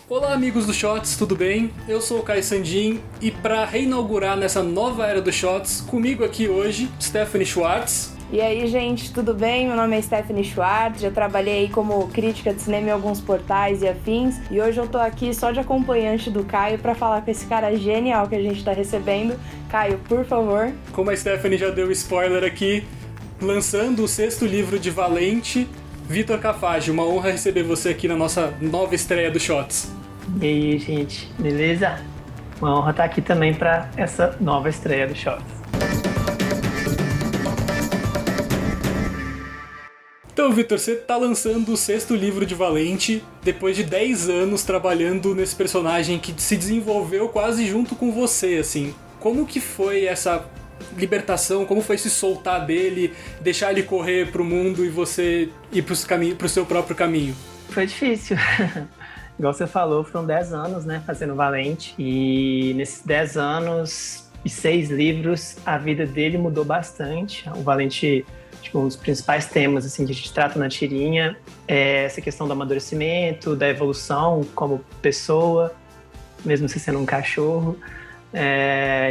Olá amigos do Shots, tudo bem? Eu sou o Caio Sandin e para reinaugurar nessa nova era do Shots, comigo aqui hoje, Stephanie Schwartz. E aí, gente, tudo bem? Meu nome é Stephanie Schwartz, já trabalhei como crítica de cinema em alguns portais e afins, e hoje eu tô aqui só de acompanhante do Caio para falar com esse cara genial que a gente tá recebendo. Caio, por favor. Como a Stephanie já deu spoiler aqui, lançando o 6º livro de Valente, Vitor Cafage, uma honra receber você aqui na nossa nova estreia do Shots. E aí, gente, beleza? Uma honra estar aqui também para essa nova estreia do Shots. Então, Vitor, você tá lançando o 6º livro de Valente depois de 10 anos trabalhando nesse personagem que se desenvolveu quase junto com você, assim. Como que foi essa libertação? Como foi se soltar dele, deixar ele correr pro mundo e você ir pro seu próprio caminho? Foi difícil. Igual você falou, foram 10 anos, né, fazendo Valente. E nesses 10 anos e 6 livros, a vida dele mudou bastante. O Valente, tipo, um dos principais temas assim, que a gente trata na tirinha é essa questão do amadurecimento, da evolução como pessoa, mesmo você sendo um cachorro.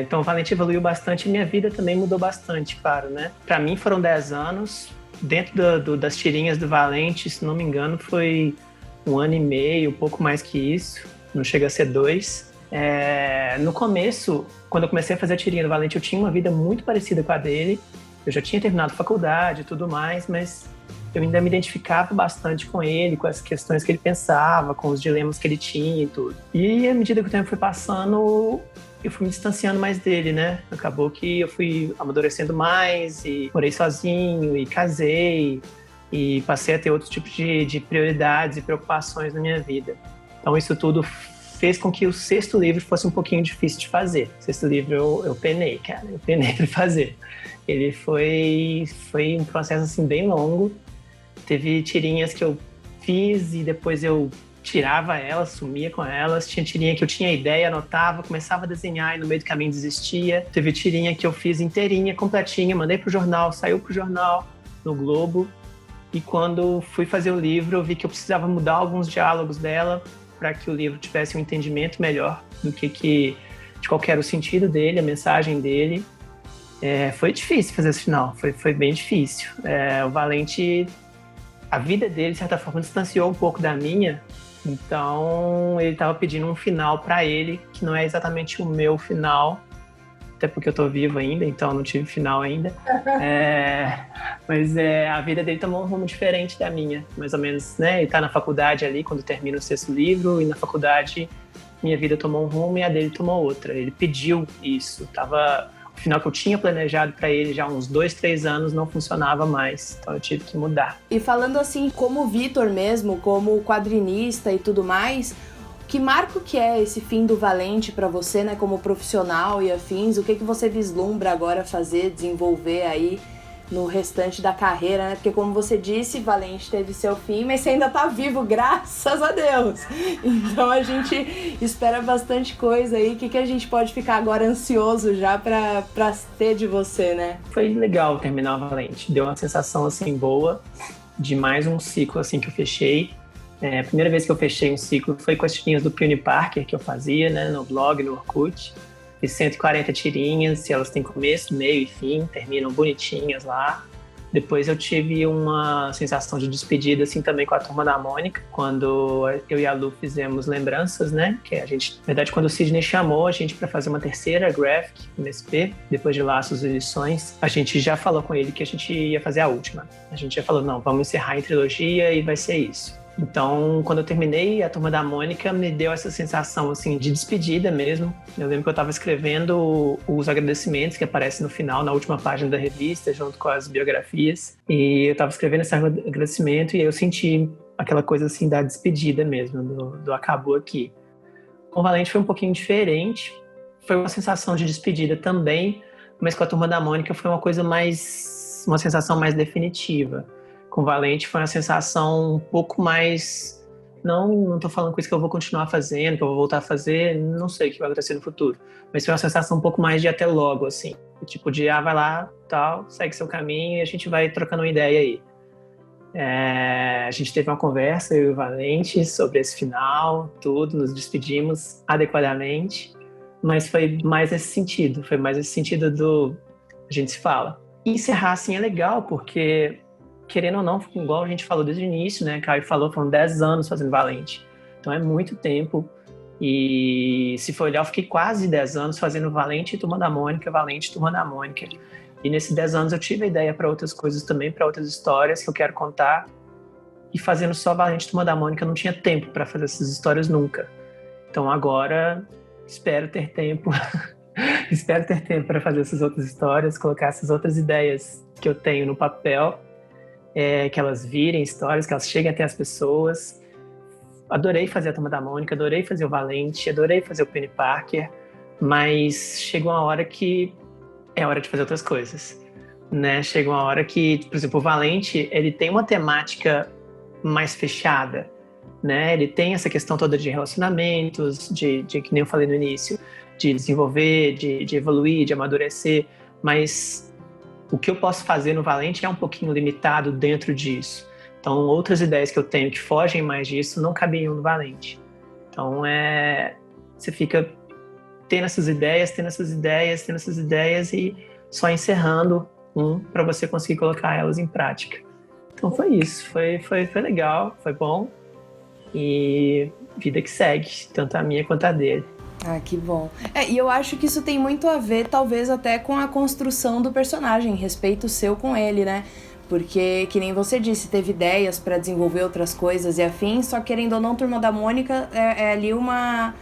Então o Valente evoluiu bastante e minha vida também mudou bastante, claro, né? Para mim foram 10 anos. Dentro das tirinhas do Valente, se não me engano, foi 1 ano e meio, um pouco mais que isso, não chega a ser 2. No começo, quando eu comecei a fazer a tirinha do Valente, eu tinha uma vida muito parecida com a dele. Eu já tinha terminado faculdade e tudo mais, mas eu ainda me identificava bastante com ele, com as questões que ele pensava, com os dilemas que ele tinha e tudo. E à medida que o tempo foi passando, eu fui me distanciando mais dele, né? Acabou que eu fui amadurecendo mais e morei sozinho e casei e passei a ter outros tipos de prioridades e preocupações na minha vida. Então isso tudo fez com que o 6º livro fosse um pouquinho difícil de fazer. O 6º livro eu penei, cara, eu penei para fazer. Ele foi um processo assim bem longo. Teve tirinhas que eu fiz e depois eu tirava elas, sumia com elas. Tinha tirinha que eu tinha ideia, anotava, começava a desenhar e no meio do caminho desistia. Teve tirinha que eu fiz inteirinha, completinha, mandei pro jornal, saiu pro jornal, no Globo. E quando fui fazer o livro, eu vi que eu precisava mudar alguns diálogos dela para que o livro tivesse um entendimento melhor do de qual era o sentido dele, a mensagem dele. Foi difícil fazer esse final, foi bem difícil. O Valente, a vida dele, de certa forma, distanciou um pouco da minha, então ele estava pedindo um final para ele, que não é exatamente o meu final, até porque eu tô vivo ainda, então não tive final ainda. Mas a vida dele tomou um rumo diferente da minha, mais ou menos, né? Ele tá na faculdade ali, quando termina o 6º livro, e na faculdade minha vida tomou um rumo e a dele tomou outra. Ele pediu isso, o final que eu tinha planejado para ele já há uns 2, 3 anos não funcionava mais, então eu tive que mudar. E falando assim, como Vitor mesmo, como quadrinista e tudo mais, que marco que é esse fim do Valente para você, né, como profissional e afins? O que você vislumbra agora fazer, desenvolver aí no restante da carreira, né? Porque como você disse, Valente teve seu fim, mas você ainda tá vivo, graças a Deus. Então a gente espera bastante coisa aí. O que a gente pode ficar agora ansioso já pra ter de você, né? Foi legal terminar o Valente. Deu uma sensação, assim, boa de mais um ciclo, assim, que eu fechei. A primeira vez que eu fechei um ciclo foi com as tirinhas do Peony Parker que eu fazia, né, no blog, no Orkut. Fiz 140 tirinhas, e elas têm começo, meio e fim, terminam bonitinhas lá. Depois eu tive uma sensação de despedida, assim, também com a Turma da Mônica, quando eu e a Lu fizemos lembranças, né, que a gente, na verdade, quando o Sidney chamou a gente para fazer uma terceira graphic, MSP, depois de Laços e Lições, a gente já falou com ele que a gente ia fazer a última. A gente já falou, não, vamos encerrar em trilogia e vai ser isso. Então, quando eu terminei a Turma da Mônica, me deu essa sensação, assim, de despedida mesmo. Eu lembro que eu estava escrevendo os agradecimentos que aparecem no final, na última página da revista, junto com as biografias. E eu estava escrevendo esse agradecimento e aí eu senti aquela coisa, assim, da despedida mesmo, do acabou aqui. Com o Valente foi um pouquinho diferente. Foi uma sensação de despedida também, mas com a Turma da Mônica foi uma sensação mais definitiva. Com o Valente foi uma sensação um pouco mais... Não tô falando com isso que eu vou continuar fazendo, que eu vou voltar a fazer, não sei o que vai acontecer no futuro. Mas foi uma sensação um pouco mais de até logo, assim. Tipo de, vai lá, tal, segue seu caminho e a gente vai trocando uma ideia aí. A gente teve uma conversa, eu e o Valente, sobre esse final, tudo, nos despedimos adequadamente, mas foi mais nesse sentido do a gente se fala. E encerrar assim é legal, porque, querendo ou não, igual a gente falou desde o início, né, Caio falou, foram 10 anos fazendo Valente, então é muito tempo, e se for olhar, eu fiquei quase 10 anos fazendo Valente e Turma da Mônica, Valente e Turma da Mônica. E nesses 10 anos eu tive a ideia para outras coisas também, para outras histórias que eu quero contar. E fazendo só Valente e Turma da Mônica, eu não tinha tempo para fazer essas histórias nunca. Então agora espero ter tempo. Espero ter tempo para fazer essas outras histórias, colocar essas outras ideias que eu tenho no papel, que elas virem histórias, que elas cheguem até as pessoas. Adorei fazer a Turma da Mônica, adorei fazer o Valente, adorei fazer o Penny Parker, mas chegou uma hora que é hora de fazer outras coisas, né? Chega uma hora que, por exemplo, o Valente, ele tem uma temática mais fechada, né? Ele tem essa questão toda de relacionamentos, de que nem eu falei no início, de desenvolver, de evoluir, de amadurecer, mas o que eu posso fazer no Valente é um pouquinho limitado dentro disso. Então, outras ideias que eu tenho que fogem mais disso não cabiam no Valente. Então, você fica tendo essas ideias e só encerrando para você conseguir colocar elas em prática. Então foi isso, foi legal, foi bom e vida que segue, tanto a minha quanto a dele. Ah, que bom. E eu acho que isso tem muito a ver, talvez até com a construção do personagem, respeito seu com ele, né? Porque, que nem você disse, teve ideias pra desenvolver outras coisas e afins, só querendo ou não, Turma da Mônica é ali uma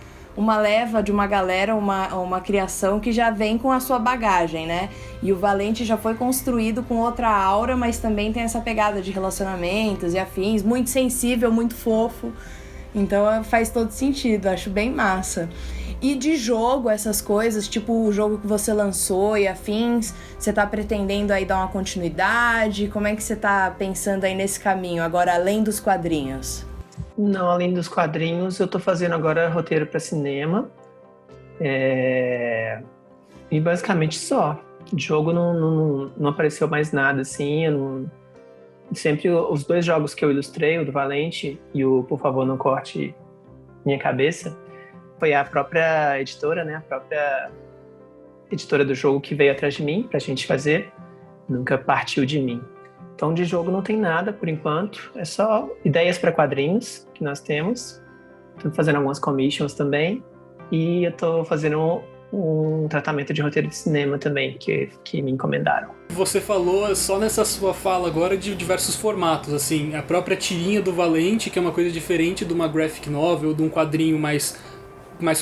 leva de uma galera, uma criação que já vem com a sua bagagem, né? E o Valente já foi construído com outra aura, mas também tem essa pegada de relacionamentos e afins, muito sensível, muito fofo. Então faz todo sentido, acho bem massa. E de jogo, essas coisas, tipo o jogo que você lançou e afins, você tá pretendendo aí dar uma continuidade? Como é que você tá pensando aí nesse caminho, agora além dos quadrinhos? Não, além dos quadrinhos, eu tô fazendo agora roteiro para cinema. E basicamente só. De jogo não apareceu mais nada, assim. Sempre os 2 jogos que eu ilustrei, o do Valente e o Por Favor Não Corte Minha Cabeça, foi a própria editora, né? A própria editora do jogo que veio atrás de mim pra gente fazer. Nunca partiu de mim. Então, de jogo não tem nada, por enquanto. É só ideias para quadrinhos que nós temos. Estou fazendo algumas commissions também. E eu estou fazendo um tratamento de roteiro de cinema também, que me encomendaram. Você falou só nessa sua fala agora de diversos formatos, assim. A própria tirinha do Valente, que é uma coisa diferente de uma graphic novel, de um quadrinho mais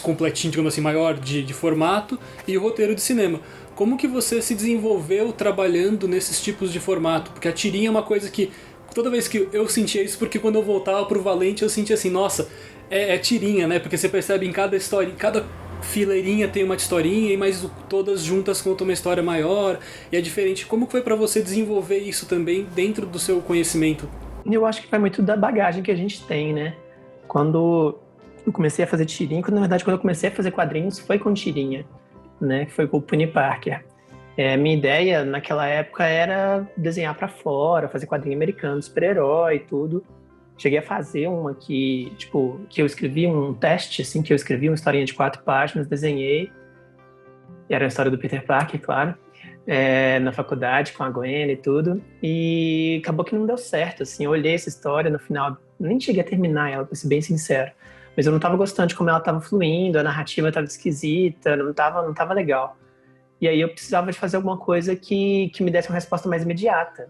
completinho, digamos assim, maior de formato, e o roteiro de cinema. Como que você se desenvolveu trabalhando nesses tipos de formato? Porque a tirinha é uma coisa que, toda vez que eu sentia isso, porque quando eu voltava pro Valente eu sentia assim, nossa, é tirinha, né? Porque você percebe em cada história, cada fileirinha tem uma historinha, mas todas juntas contam uma história maior, e é diferente. Como foi pra você desenvolver isso também dentro do seu conhecimento? Eu acho que vai muito da bagagem que a gente tem, né? Quando eu comecei a fazer tirinha, quando eu comecei a fazer quadrinhos, foi com tirinha, né? Que foi com o Penny Parker. Minha ideia naquela época era desenhar para fora, fazer quadrinho americano, super-herói e tudo. Cheguei a fazer uma que eu escrevi um teste, assim, que eu escrevi uma historinha de 4 páginas, desenhei. E era a história do Peter Parker, claro, na faculdade com a Gwen e tudo. E acabou que não deu certo, assim. Eu olhei essa história no final, nem cheguei a terminar ela, pra ser bem sincero. Mas eu não estava gostando de como ela estava fluindo, a narrativa estava esquisita, não tava legal. E aí eu precisava de fazer alguma coisa que me desse uma resposta mais imediata.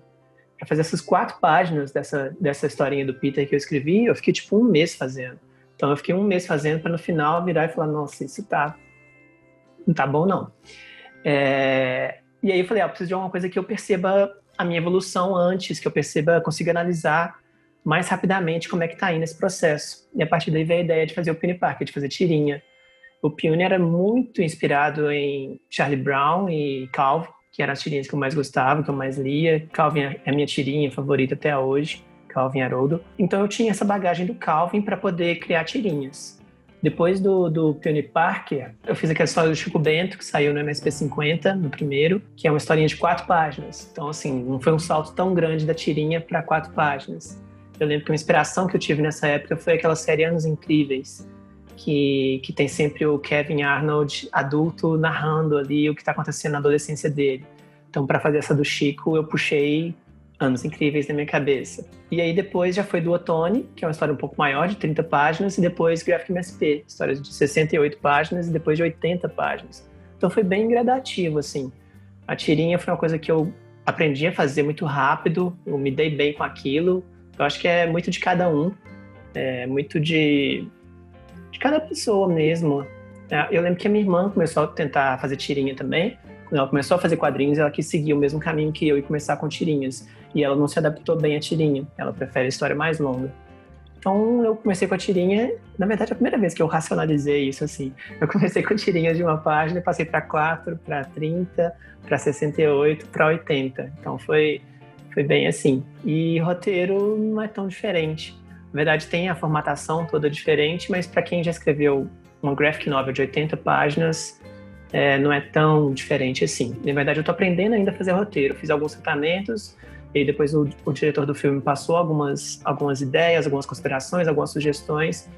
Para fazer essas 4 páginas dessa historinha do Peter que eu escrevi, eu fiquei tipo 1 mês fazendo. Então eu fiquei 1 mês fazendo para no final virar e falar, nossa, isso não tá bom não. E aí eu falei, eu preciso de alguma coisa que eu perceba a minha evolução antes, que eu consiga analisar mais rapidamente como é que tá indo esse processo. E a partir daí veio a ideia de fazer o Penny Parker, de fazer tirinha. O Peony era muito inspirado em Charlie Brown e Calvin, que eram as tirinhas que eu mais gostava, que eu mais lia. Calvin é a minha tirinha favorita até hoje, Calvin Haroldo. Então eu tinha essa bagagem do Calvin para poder criar tirinhas. Depois do Peony Parker, eu fiz aquela história do Chico Bento, que saiu no MSP50, no primeiro, que é uma historinha de 4 páginas. Então, assim, não foi um salto tão grande da tirinha para 4 páginas. Eu lembro que uma inspiração que eu tive nessa época foi aquela série Anos Incríveis, que tem sempre o Kevin Arnold adulto narrando ali o que está acontecendo na adolescência dele. Então, para fazer essa do Chico, eu puxei Anos Incríveis na minha cabeça. E aí depois já foi do Ottone, que é uma história um pouco maior, de 30 páginas, e depois Graphic MSP, histórias de 68 páginas e depois de 80 páginas. Então foi bem gradativo, assim. A tirinha foi uma coisa que eu aprendi a fazer muito rápido, eu me dei bem com aquilo. Eu acho que é muito de cada um, é muito de cada pessoa mesmo. Eu lembro que a minha irmã começou a tentar fazer tirinha também. Quando ela começou a fazer quadrinhos, ela quis seguir o mesmo caminho que eu e começar com tirinhas. E ela não se adaptou bem à tirinha. Ela prefere a história mais longa. Então, eu comecei com a tirinha. Na verdade, é a primeira vez que eu racionalizei isso, assim. Eu comecei com tirinhas de uma página, passei para 4, para 30, para 68, para 80. Então, foi bem assim. E roteiro não é tão diferente. Na verdade, tem a formatação toda diferente, mas para quem já escreveu uma graphic novel de 80 páginas... não é tão diferente assim. Na verdade, eu tô aprendendo ainda a fazer roteiro. Fiz alguns tratamentos, e depois o diretor do filme passou algumas ideias, algumas considerações, algumas sugestões.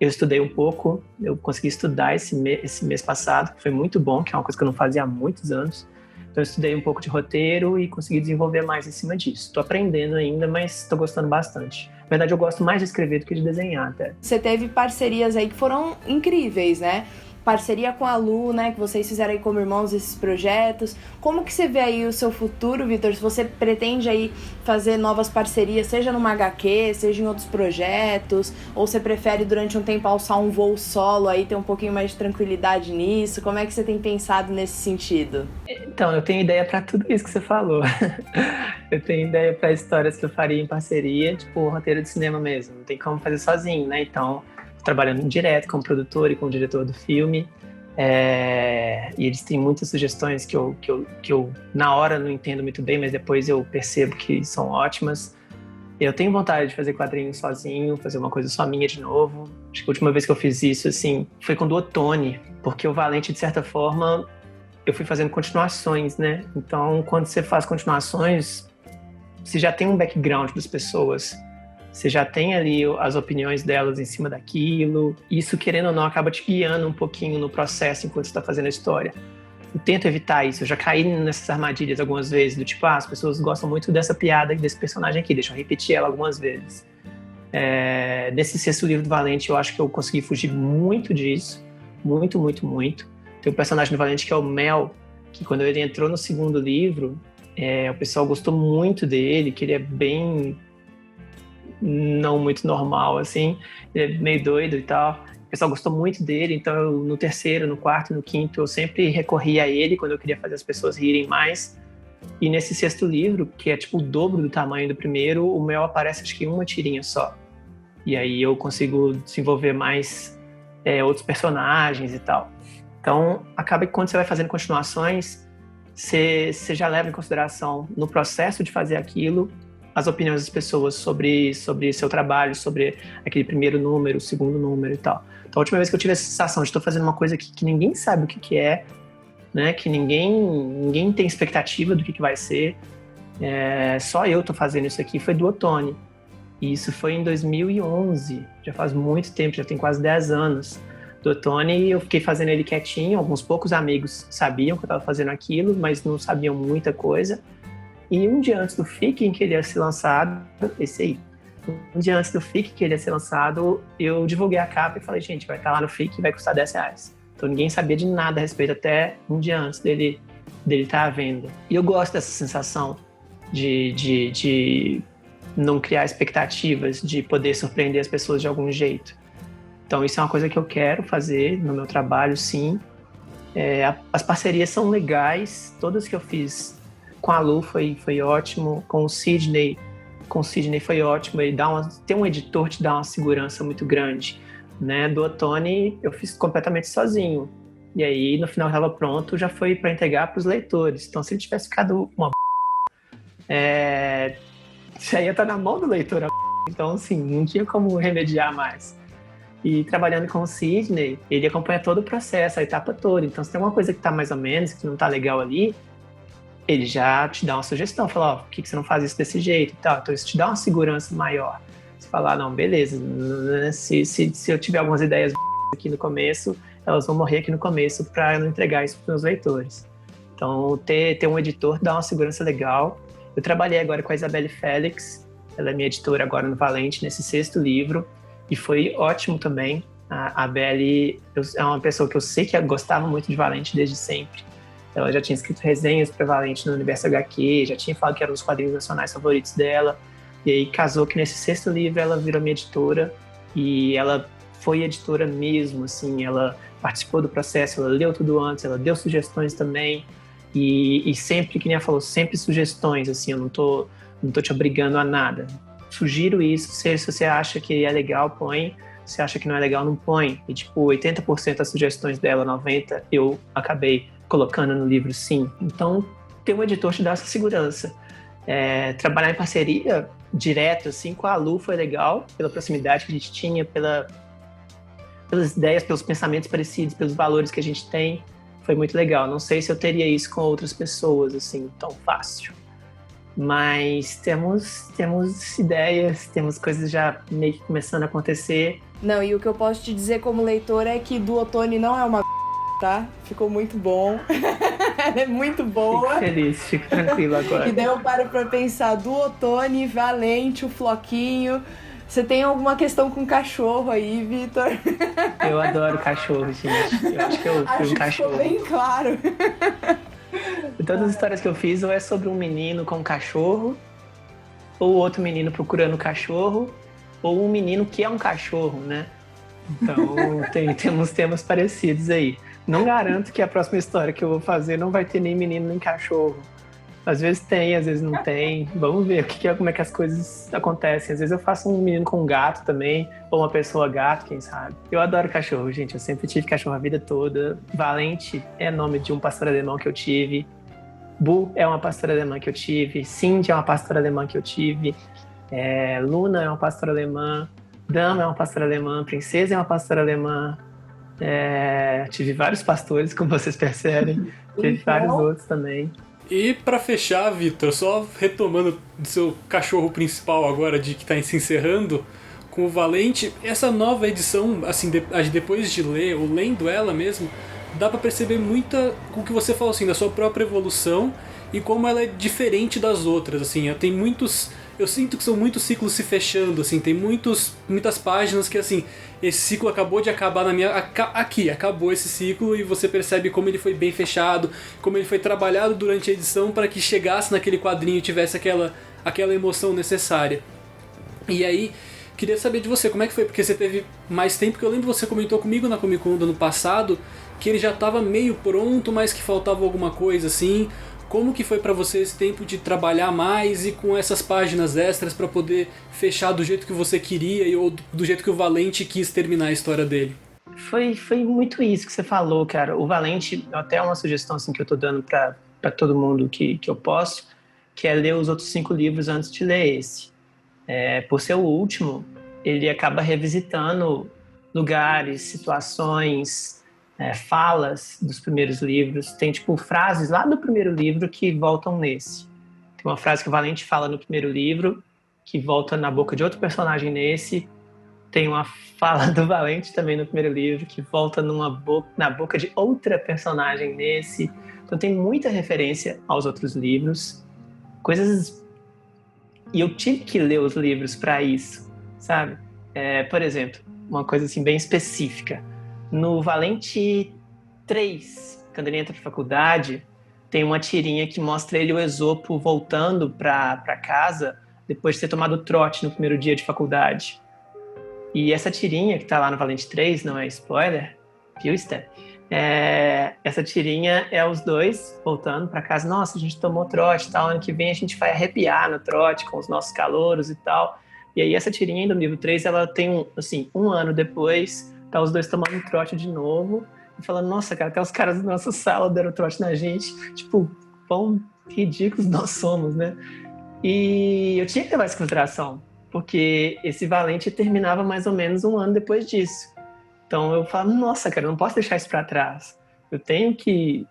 Eu estudei um pouco, eu consegui estudar esse mês passado, que foi muito bom, que é uma coisa que eu não fazia há muitos anos. Então, eu estudei um pouco de roteiro e consegui desenvolver mais em cima disso. Tô aprendendo ainda, mas tô gostando bastante. Na verdade, eu gosto mais de escrever do que de desenhar, até. Você teve parcerias aí que foram incríveis, né? Parceria com a Lu, né, que vocês fizeram aí como irmãos esses projetos. Como que você vê aí o seu futuro, Vitor? Se você pretende aí fazer novas parcerias, seja numa HQ, seja em outros projetos, ou você prefere durante um tempo alçar um voo solo aí, ter um pouquinho mais de tranquilidade nisso? Como é que você tem pensado nesse sentido? Então, eu tenho ideia para tudo isso que você falou. Eu tenho ideia para histórias que eu faria em parceria, tipo roteiro de cinema mesmo. Não tem como fazer sozinho, né? Então, trabalhando direto com o produtor e com o diretor do filme, e eles têm muitas sugestões que eu na hora não entendo muito bem, mas depois eu percebo que são ótimas. Eu tenho vontade de fazer quadrinhos sozinho, fazer uma coisa só minha de novo. Acho que a última vez que eu fiz isso, assim, foi com o do Ottone, porque o Valente, de certa forma, eu fui fazendo continuações, né? Então, quando você faz continuações, você já tem um background das pessoas. Você já tem ali as opiniões delas em cima daquilo. Isso, querendo ou não, acaba te guiando um pouquinho no processo enquanto você está fazendo a história. Eu tento evitar isso. Eu já caí nessas armadilhas algumas vezes, do tipo, as pessoas gostam muito dessa piada desse personagem aqui, deixa eu repetir ela algumas vezes. Nesse sexto livro do Valente, eu acho que eu consegui fugir muito disso. Muito, muito, muito. Tem um personagem do Valente que é o Mel, que quando ele entrou no segundo livro, o pessoal gostou muito dele, que ele é bem... não muito normal, assim, ele é meio doido e tal. O pessoal gostou muito dele, então eu, no terceiro, no quarto, no quinto, eu sempre recorria a ele quando eu queria fazer as pessoas rirem mais. E nesse sexto livro, que é tipo o dobro do tamanho do primeiro, o Mel aparece acho que em uma tirinha só. E aí eu consigo desenvolver mais outros personagens e tal. Então, acaba que quando você vai fazendo continuações, você já leva em consideração no processo de fazer aquilo as opiniões das pessoas sobre seu trabalho, sobre aquele primeiro número, o segundo número e tal. Então, a última vez que eu tive essa sensação de estou fazendo uma coisa que ninguém sabe o que é, né? Que ninguém tem expectativa do que vai ser, só eu estou fazendo isso aqui, foi do Ottone. E isso foi em 2011, já faz muito tempo, já tem quase 10 anos. Do Ottone, eu fiquei fazendo ele quietinho, alguns poucos amigos sabiam que eu estava fazendo aquilo, mas não sabiam muita coisa. E um dia antes do FIC, que ele ia ser lançado, um dia antes do FIC, que ele ia ser lançado, eu divulguei a capa e falei, gente, vai estar lá no FIC e vai custar R$10. Então ninguém sabia de nada a respeito até um dia antes dele estar à venda. E eu gosto dessa sensação de não criar expectativas, de poder surpreender as pessoas de algum jeito. Então isso é uma coisa que eu quero fazer no meu trabalho, sim. As parcerias são legais, todas que eu fiz com a Lu foi ótimo, com o Sidney foi ótimo, ele ter um editor te dá uma segurança muito grande, né? Do Ottone eu fiz completamente sozinho, e aí no final estava pronto, já foi para entregar para os leitores. Então se ele tivesse ficado uma já ia estar na mão do leitor, então assim, não tinha como remediar mais. E trabalhando com o Sidney, ele acompanha todo o processo, a etapa toda. Então, se tem alguma coisa que tá mais ou menos, que não tá legal ali, ele já te dá uma sugestão, fala, ó, por que você não faz isso desse jeito e tal. Então, isso te dá uma segurança maior. Você fala, não, beleza, se eu tiver algumas ideias aqui no começo, elas vão morrer aqui no começo para não entregar isso para os meus leitores. Então, ter um editor dá uma segurança legal. Eu trabalhei agora com a Isabelle Félix, ela é minha editora agora no Valente, nesse 6º livro, e foi ótimo também. A Belle é uma pessoa que eu sei que gostava muito de Valente desde sempre. Ela já tinha escrito resenhas para Valente no Universo HQ, já tinha falado que eram os quadrinhos nacionais favoritos dela, e aí casou que nesse 6º livro ela virou minha editora, e ela foi editora mesmo, assim, ela participou do processo, ela leu tudo antes, ela deu sugestões também, e sempre, que nem ela falou, sempre sugestões, assim, eu não tô te obrigando a nada. Sugiro isso, se você acha que é legal, põe, se acha que não é legal, não põe. E, tipo, 80% das sugestões dela, 90%, eu acabei colocando no livro, sim. Então, ter um editor te dá essa segurança. Trabalhar em parceria, direto, assim, com a Lu foi legal, pela proximidade que a gente tinha, pelas ideias, pelos pensamentos parecidos, pelos valores que a gente tem. Foi muito legal. Não sei se eu teria isso com outras pessoas, assim, tão fácil. Mas temos ideias, temos coisas já meio que começando a acontecer. Não, e o que eu posso te dizer como leitora é que do Ottoni não é uma tá? Ficou muito bom. Ela é muito boa. Fico feliz, fico tranquilo agora. E daí eu paro pra pensar do Ottoni, Valente, o Floquinho. Você tem alguma questão com cachorro aí, Vitor? Eu adoro cachorro, gente. Eu acho que eu fui um cachorro. Ficou bem claro. Todas as histórias que eu fiz ou é sobre um menino com um cachorro, ou outro menino procurando um cachorro, ou um menino que é um cachorro, né? Então, temos temas parecidos aí. Não garanto que a próxima história que eu vou fazer não vai ter nem menino nem cachorro. Às vezes tem, às vezes não tem. Vamos ver como é que as coisas acontecem. Às vezes eu faço um menino com um gato também, ou uma pessoa gato, quem sabe. Eu adoro cachorro, gente. Eu sempre tive cachorro a vida toda. Valente é nome de um pastor alemão que eu tive. Bu é uma pastora alemã que eu tive. Cindy é uma pastora alemã que eu tive. Luna é uma pastora alemã. Dama é uma pastora alemã. Princesa é uma pastora alemã. Tive vários pastores, como vocês percebem. Tive vários outros também. E pra fechar, Vitor, só retomando do seu cachorro principal agora, de que tá se encerrando, com o Valente, essa nova edição, assim, depois de ler, ou lendo ela mesmo, dá pra perceber muita, com o que você falou, assim, da sua própria evolução e como ela é diferente das outras, assim, tem muitos... Eu sinto que são muitos ciclos se fechando, assim, tem muitas páginas que, assim, esse ciclo acabou de acabar na minha... Aqui, acabou esse ciclo e você percebe como ele foi bem fechado, como ele foi trabalhado durante a edição para que chegasse naquele quadrinho e tivesse aquela emoção necessária. E aí, queria saber de você, como é que foi? Porque você teve mais tempo, que eu lembro que você comentou comigo na Comic Con do ano passado, que ele já estava meio pronto, mas que faltava alguma coisa, assim... Como que foi pra você esse tempo de trabalhar mais e com essas páginas extras pra poder fechar do jeito que você queria ou do jeito que o Valente quis terminar a história dele? Foi muito isso que você falou, cara. O Valente, até uma sugestão assim, que eu tô dando pra todo mundo que eu posso, que é ler os outros 5 livros antes de ler esse. Por ser o último, ele acaba revisitando lugares, situações... falas dos primeiros livros, tem tipo frases lá do primeiro livro que voltam nesse. Tem uma frase que o Valente fala no primeiro livro que volta na boca de outro personagem nesse. Tem uma fala do Valente também no primeiro livro que volta na boca de outra personagem nesse. Então tem muita referência aos outros livros, coisas... E eu tive que ler os livros para isso, sabe? Por exemplo, uma coisa assim bem específica. No Valente 3, quando ele entra pra faculdade, tem uma tirinha que mostra ele e o Esopo voltando pra casa depois de ter tomado trote no primeiro dia de faculdade. E essa tirinha que tá lá no Valente 3, não é spoiler, viu, Steph? Essa tirinha é os dois voltando pra casa. Nossa, a gente tomou trote e tal, ano que vem a gente vai arrepiar no trote com os nossos calouros e tal. E aí essa tirinha do livro 3, ela tem um ano depois... Tá os dois tomando trote de novo e falando, nossa, cara, até os caras da nossa sala deram trote na gente. Tipo, quão ridículos nós somos, né? E eu tinha que levar isso em consideração. porque esse Valente terminava mais ou menos um ano depois disso. Então eu falo, nossa, cara, eu não posso deixar isso para trás. Eu tenho que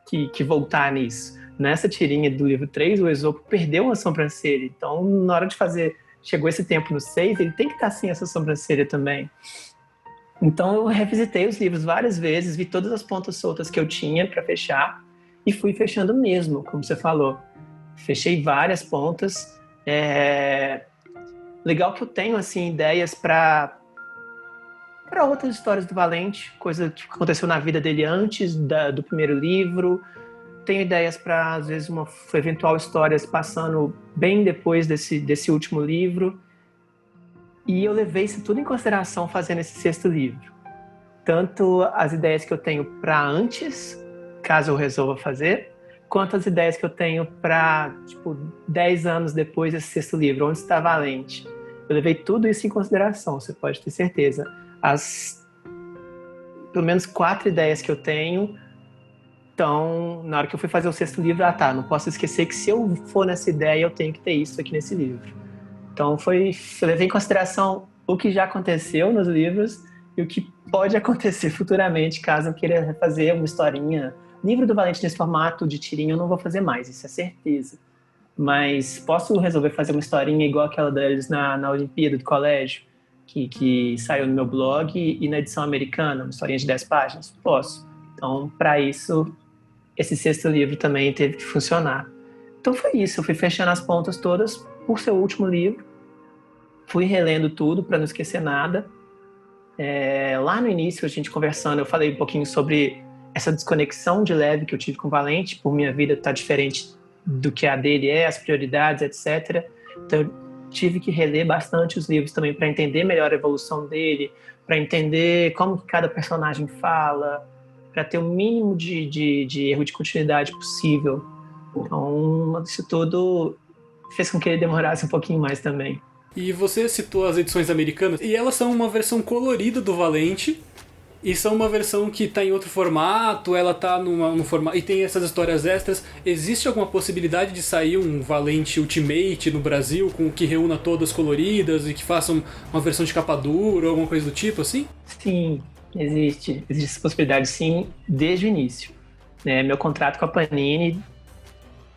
voltar nisso. Nessa tirinha do livro 3, o Esopo perdeu uma sobrancelha. Então, na hora de fazer, chegou esse tempo no 6, ele tem que estar sem essa sobrancelha também. Então eu revisitei os livros várias vezes, vi todas as pontas soltas que eu tinha para fechar e fui fechando mesmo, como você falou. Fechei várias pontas. Legal que eu tenho assim ideias para outras histórias do Valente, coisa que aconteceu na vida dele antes do primeiro livro. Tenho ideias para, às vezes, uma eventual história passando bem depois desse último livro. E eu levei isso tudo em consideração fazendo esse 6º livro. Tanto as ideias que eu tenho para antes, caso eu resolva fazer, quanto as ideias que eu tenho para, 10 anos depois desse 6º livro, onde está Valente. Eu levei tudo isso em consideração, você pode ter certeza. Pelo menos 4 ideias que eu tenho. Então, na hora que eu fui fazer o 6º livro, não posso esquecer que se eu for nessa ideia, eu tenho que ter isso aqui nesse livro. Então, eu levei em consideração o que já aconteceu nos livros e o que pode acontecer futuramente, caso eu queira fazer uma historinha. Livro do Valente nesse formato de tirinha eu não vou fazer mais, isso é certeza. Mas posso resolver fazer uma historinha igual aquela deles na Olimpíada do colégio, que saiu no meu blog, e na edição americana, uma historinha de 10 páginas? Posso. Então, para isso, esse 6º livro também teve que funcionar. Então foi isso, eu fui fechando as pontas todas por seu último livro, fui relendo tudo para não esquecer nada. Lá no início, a gente conversando, eu falei um pouquinho sobre essa desconexão de leve que eu tive com o Valente, por minha vida estar diferente do que a dele as prioridades, etc. Então eu tive que reler bastante os livros também para entender melhor a evolução dele, para entender como que cada personagem fala, para ter o mínimo de erro de continuidade possível. Então, isso tudo fez com que ele demorasse um pouquinho mais também. E você citou as edições americanas, e elas são uma versão colorida do Valente, e são uma versão que está em outro formato, ela está num formato, e tem essas histórias extras. Existe alguma possibilidade de sair um Valente Ultimate no Brasil, com que reúna todas coloridas e que façam uma versão de capa dura ou alguma coisa do tipo, assim? Sim, existe essa possibilidade, sim, desde o início. Meu contrato com a Panini...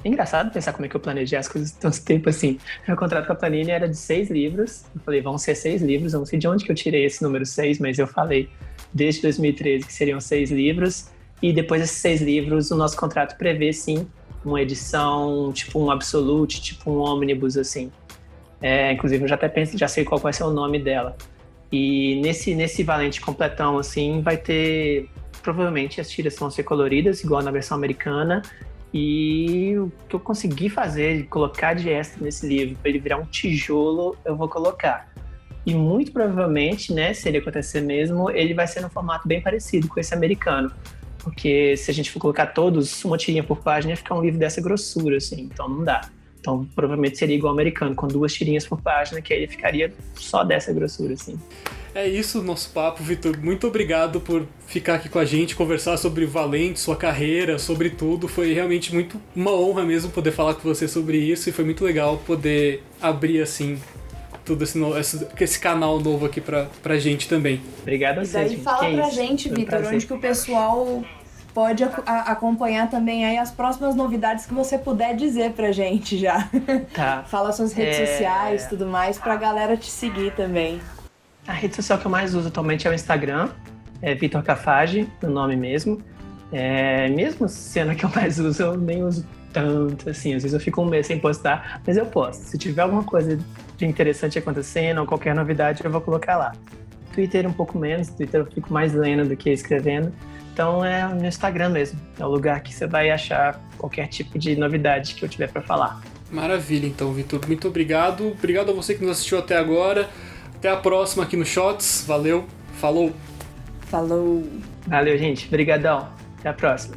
É engraçado pensar como é que eu planejei as coisas tanto tempo assim. Meu contrato com a Panini era de 6 livros. Eu falei, vão ser 6 livros. Eu não sei de onde que eu tirei esse número 6, mas eu falei desde 2013 que seriam 6 livros. E depois desses 6 livros, o nosso contrato prevê, sim, uma edição, tipo um Absolute, tipo um Omnibus, assim. Inclusive, eu já até penso, já sei qual vai ser o nome dela. E nesse Valente completão, assim, vai ter... Provavelmente as tiras vão ser coloridas, igual na versão americana. E o que eu consegui fazer, colocar de extra nesse livro, para ele virar um tijolo, eu vou colocar. E muito provavelmente, se ele acontecer mesmo, ele vai ser num formato bem parecido com esse americano. Porque se a gente for colocar todos, uma tirinha por página, ia ficar um livro dessa grossura, assim, então não dá. Então provavelmente seria igual ao americano, com 2 tirinhas por página, que aí ele ficaria só dessa grossura, assim. É isso o nosso papo, Vitor. Muito obrigado por ficar aqui com a gente, conversar sobre Valente, sua carreira, sobre tudo. Foi realmente uma honra mesmo poder falar com você sobre isso, e foi muito legal poder abrir assim todo esse canal novo aqui pra gente também. Obrigado a você, gente. Fala pra gente, Vitor, onde que o pessoal pode acompanhar também aí as próximas novidades que você puder dizer pra gente já. Tá. Fala suas redes sociais e tudo mais, pra galera te seguir também. A rede social que eu mais uso atualmente é o Instagram, Vitor Cafage, o nome mesmo. Mesmo sendo que eu mais uso, eu nem uso tanto, assim. Às vezes eu fico um mês sem postar, mas eu posto. Se tiver alguma coisa de interessante acontecendo ou qualquer novidade, eu vou colocar lá. Twitter um pouco menos, Twitter eu fico mais lendo do que escrevendo. Então é no Instagram mesmo, é o lugar que você vai achar qualquer tipo de novidade que eu tiver para falar. Maravilha, então, Vitor. Muito obrigado. Obrigado a você que nos assistiu até agora. Até a próxima aqui no Shots. Valeu. Falou. Falou. Valeu, gente. Obrigadão. Até a próxima.